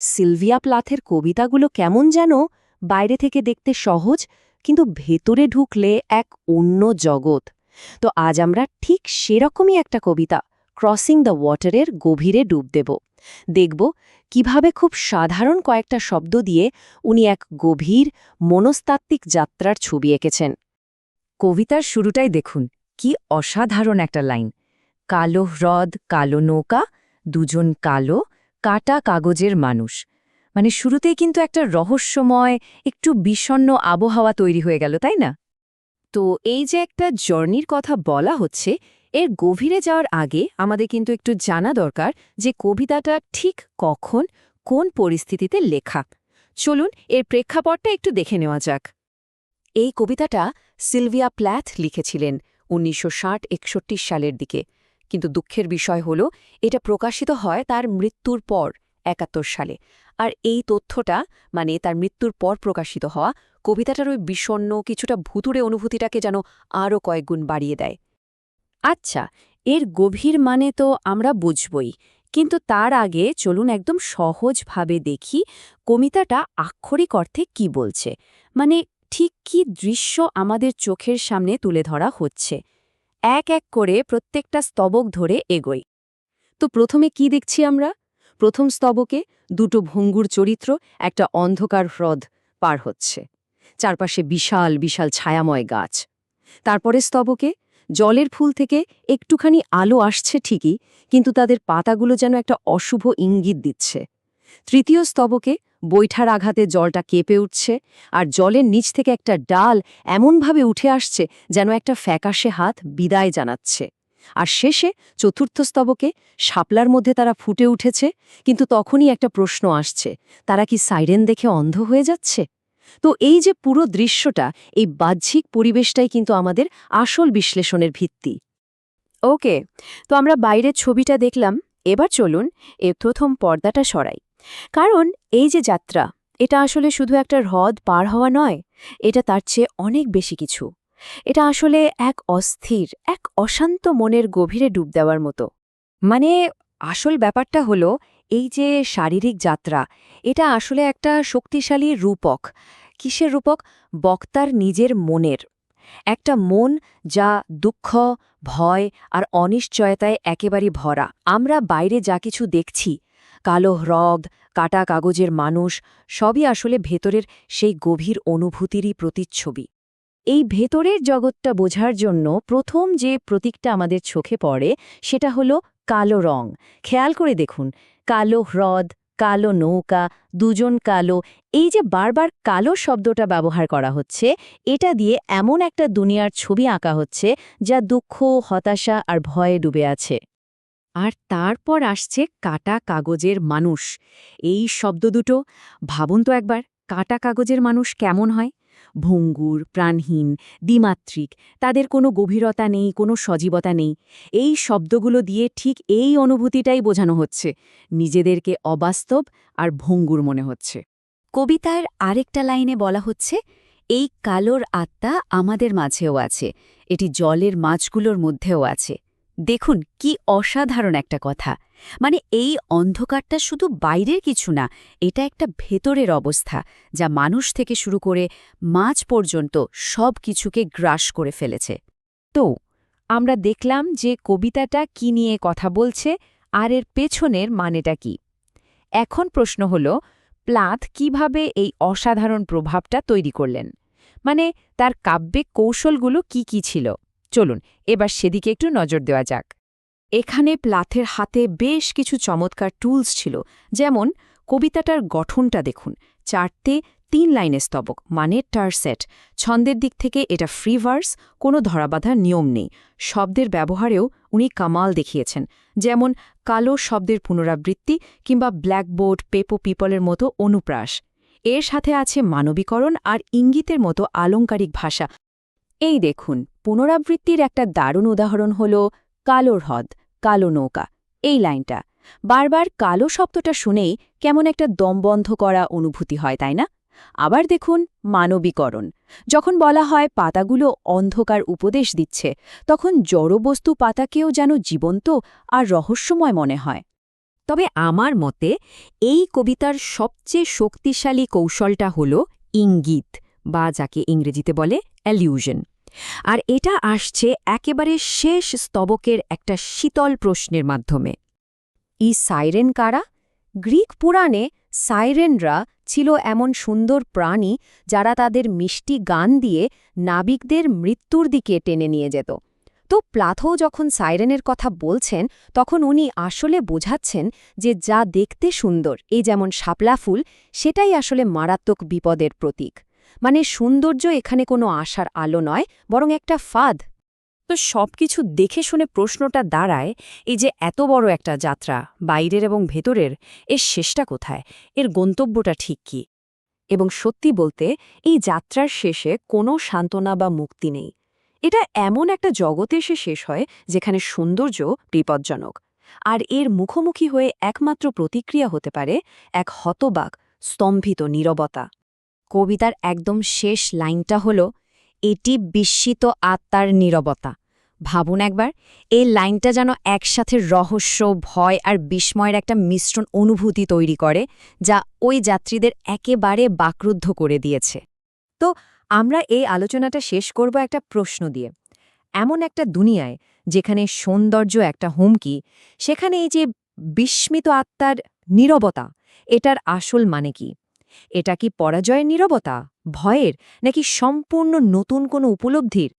Sylvia প্লাথের কবিতাগুলো কেমন যেন বাইরে থেকে দেখতে সহজ, কিন্তু ভেতরে ঢুকলে এক অন্য জগৎ। তো আজ আমরা ঠিক সেরকমই একটা কবিতা, ক্রসিং দ্য ওয়াটারের গভীরে ডুব দেব। দেখব কিভাবে খুব সাধারণ কয়েকটা শব্দ দিয়ে উনি এক গভীর মনস্তাত্ত্বিক যাত্রার ছবি এঁকেছেন। কবিতার শুরুটাই দেখুন, কি অসাধারণ একটা লাইন। কালো হ্রদ, কালো নৌকা, দুজন কালো কাটা কাগজের মানুষ। মানে শুরুতেই কিন্তু একটা রহস্যময়, একটু বিষণ্ণ আবহাওয়া তৈরি হয়ে গেল, তাই না? তো এই যে একটা জার্নির কথা বলা হচ্ছে, এর গভীরে যাওয়ার আগে আমাদের কিন্তু একটু জানা দরকার যে কবিতাটা ঠিক কখন, কোন পরিস্থিতিতে লেখা। চলুন এর প্রেক্ষাপটটা একটু দেখে নেওয়া যাক। এই কবিতাটা সিলভিয়া প্ল্যাথ লিখেছিলেন ১৯৬০-৬১ সালের দিকে, কিন্তু দুঃখের বিষয় হল এটা প্রকাশিত হয় তার মৃত্যুর পর ৭১ সালে। আর এই তথ্যটা, মানে তার মৃত্যুর পর প্রকাশিত হওয়া, কবিতাটার ওই বিষণ্ণ, কিছুটা ভুতুড়ে অনুভূতিটাকে যেন আরও কয়েকগুণ বাড়িয়ে দেয়। আচ্ছা, এর গভীর মানে তো আমরা বুঝবই, কিন্তু তার আগে চলুন একদম সহজভাবে দেখি কবিতাটা আক্ষরিক অর্থে কি বলছে। মানে ঠিক কি দৃশ্য আমাদের চোখের সামনে তুলে ধরা হচ্ছে। এক এক করে প্রত্যেকটা স্তবক ধরে এগোই। তো প্রথমে কি দেখছি আমরা? প্রথম স্তবকে দুটো ভঙ্গুর চরিত্র একটা অন্ধকার হ্রদ পার হচ্ছে, চারপাশে বিশাল বিশাল ছায়াময় গাছ। তারপরে স্তবকে জলের ফুল থেকে একটুখানি আলো আসছে ঠিকই, কিন্তু তাদের পাতাগুলো যেন একটা অশুভ ইঙ্গিত দিচ্ছে। তৃতীয় স্তবকে বৈঠার আঘাতে জলটা কেঁপে উঠছে, আর জলের নিচ থেকে একটা ডাল এমনভাবে উঠে আসছে যেন একটা ফ্যাকাশে হাত বিদায় জানাচ্ছে। আর শেষে চতুর্থ স্তবকে শাপলার মধ্যে তারা ফুটে উঠেছে, কিন্তু তখনই একটা প্রশ্ন আসছে, তারা কি সাইরেন দেখে অন্ধ হয়ে যাচ্ছে? তো এই যে পুরো দৃশ্যটা, এই বাহ্যিক পরিবেশটাই কিন্তু আমাদের আসল বিশ্লেষণের ভিত্তি। ওকে, তো আমরা বাইরের ছবিটা দেখলাম, এবার চলুন এর প্রথম পর্দাটা সরাই। কারণ এই যে যাত্রা, এটা আসলে শুধু একটা হ্রদ পার হওয়া নয়, এটা তার চেয়ে অনেক বেশি কিছু। এটা আসলে এক অস্থির, এক অশান্ত মনের গভীরে ডুব দেওয়ার মতো। মানে আসল ব্যাপারটা হলো, এই যে শারীরিক যাত্রা, এটা আসলে একটা শক্তিশালী রূপক। কিসের রূপক? বক্তার নিজের মনের। একটা মন যা দুঃখ, ভয় আর অনিশ্চয়তায় একেবারে ভরা। আমরা বাইরে যা কিছু দেখছি, কালো হ্রদ, কাটা কাগজের মানুষ, সবই আসলে ভেতরের সেই গভীর অনুভূতিরই প্রতিচ্ছবি। এই ভেতরের জগৎটা বোঝার জন্য প্রথম যে প্রতীকটা আমাদের চোখে পড়ে, সেটা হলো কালো রং। খেয়াল করে দেখুন, কালো হ্রদ, কালো নৌকা, দুজন কালো, এই যে বারবার কালো শব্দটা ব্যবহার করা হচ্ছে, এটা দিয়ে এমন একটা দুনিয়ার ছবি আঁকা হচ্ছে যা দুঃখ, হতাশা আর ভয়ে ডুবে আছে। আর তারপর আসছে কাটা কাগজের মানুষ। এই শব্দ দুটো, ভাবুন তো একবার, কাটা কাগজের মানুষ কেমন হয়? ভঙ্গুর, প্রাণহীন, দ্বিমাত্রিক, তাদের কোনো গভীরতা নেই, কোনো সজীবতা নেই। এই শব্দগুলো দিয়ে ঠিক এই অনুভূতিটাই বোঝানো হচ্ছে, নিজেদেরকে অবাস্তব আর ভঙ্গুর মনে হচ্ছে। কবিতার আরেকটা লাইনে বলা হচ্ছে, এই কালোর আত্মা আমাদের মাঝেও আছে, এটি জলের মাছগুলোর মধ্যেও আছে। দেখুন কি অসাধারণ একটা কথা। মানে এই অন্ধকারটা শুধু বাইরের কিছু না, এটা একটা ভেতরের অবস্থা, যা মানুষ থেকে শুরু করে মাছ পর্যন্ত সব কিছুকে গ্রাস করে ফেলেছে। তো আমরা দেখলাম যে কবিতাটা কি নিয়ে কথা বলছে আর এর পেছনের মানেটা কি। এখন প্রশ্ন হল, প্লাথ কিভাবে এই অসাধারণ প্রভাবটা তৈরি করলেন? মানে তার কাব্যিক কৌশলগুলো কি কি ছিল? চলুন এবার সেদিকে একটু নজর দেওয়া যাক। এখানে প্লাথের হাতে বেশ কিছু চমৎকার টুলস ছিল। যেমন কবিতাটার গঠনটা দেখুন, 4-3 লাইনের স্তবক, মানে টারসেট। ছন্দের দিক থেকে এটা ফ্রি ভার্স, কোনো ধরাবাঁধার নিয়ম নেই। শব্দের ব্যবহারেও উনি কামাল দেখিয়েছেন, যেমন কালো শব্দের পুনরাবৃত্তি কিংবা ব্ল্যাকবোর্ড, পেপো পিপলের মতো অনুপ্রাস। এর সাথে আছে মানবীকরণ আর ইঙ্গিতের মতো আলংকারিক ভাষা। এই দেখুন, পুনরাবৃত্তির একটা দারুণ উদাহরণ হল কালো হ্রদ, কালো নৌকা, এই লাইনটা। বারবার কালো শব্দটা শুনেই কেমন একটা দমবন্ধ করা অনুভূতি হয়, তাই না? আবার দেখুন মানবীকরণ। যখন বলা হয় পাতাগুলো অন্ধকার উপদেশ দিচ্ছে, তখন জড়বস্তু পাতাকেও যেন জীবন্ত আর রহস্যময় মনে হয়। তবে আমার মতে এই কবিতার সবচেয়ে শক্তিশালী কৌশলটা হল ইঙ্গিত, বা যাকে ইংরেজিতে বলে অ্যালিউশন। আর এটা আসছে একেবারে শেষ স্তবকের একটা শীতল প্রশ্নের মাধ্যমে। এই সাইরেন কারা? গ্রিক পুরাণে সাইরেনরা ছিল এমন সুন্দর প্রাণী যারা তাদের মিষ্টি গান দিয়ে নাবিকদের মৃত্যুর দিকে টেনে নিয়ে যেত। তো প্লাথো যখন সাইরেনের কথা বলছেন তখন উনি আসলে বোঝাচ্ছেন যে যা দেখতে সুন্দর, এই যেমন শাপলা ফুল, সেটাই আসলে মারাত্মক বিপদের প্রতীক। মানে সৌন্দর্য এখানে কোনো আশার আলো নয়, বরং একটা ফাঁদ। তো সবকিছু দেখে শুনে প্রশ্নটা দাঁড়ায়, এই যে এত বড় একটা যাত্রা, বাইরের এবং ভেতরের, এর শেষটা কোথায়? এর গন্তব্যটা ঠিক কি? এবং সত্যি বলতে এই যাত্রার শেষে কোনো সান্ত্বনা বা মুক্তি নেই। এটা এমন একটা জগতে এসে শেষ হয় যেখানে সৌন্দর্য বিপজ্জনক, আর এর মুখোমুখি হয়ে একমাত্র প্রতিক্রিয়া হতে পারে এক হতবাক, স্তম্ভিত নীরবতা। কবিতার একদম শেষ লাইনটা হল, এটি বিস্মিত আত্মার নীরবতা। ভাবুন একবার, এই লাইনটা যেন একসাথে রহস্য, ভয় আর বিস্ময়ের একটা মিশ্রণ অনুভূতি তৈরি করে, যা ওই যাত্রীদের একেবারে বাকরুদ্ধ করে দিয়েছে। তো আমরা এই আলোচনাটা শেষ করব একটা প্রশ্ন দিয়ে। এমন একটা দুনিয়ায় যেখানে সৌন্দর্য একটা হুমকি, সেখানে এই যে বিস্মিত আত্মার নীরবতা, এটার আসল মানে কি? এটা কি পরাজয়ের নীরবতা, ভয়ের, নাকি সম্পূর্ণ নতুন কোনো উপলব্ধির?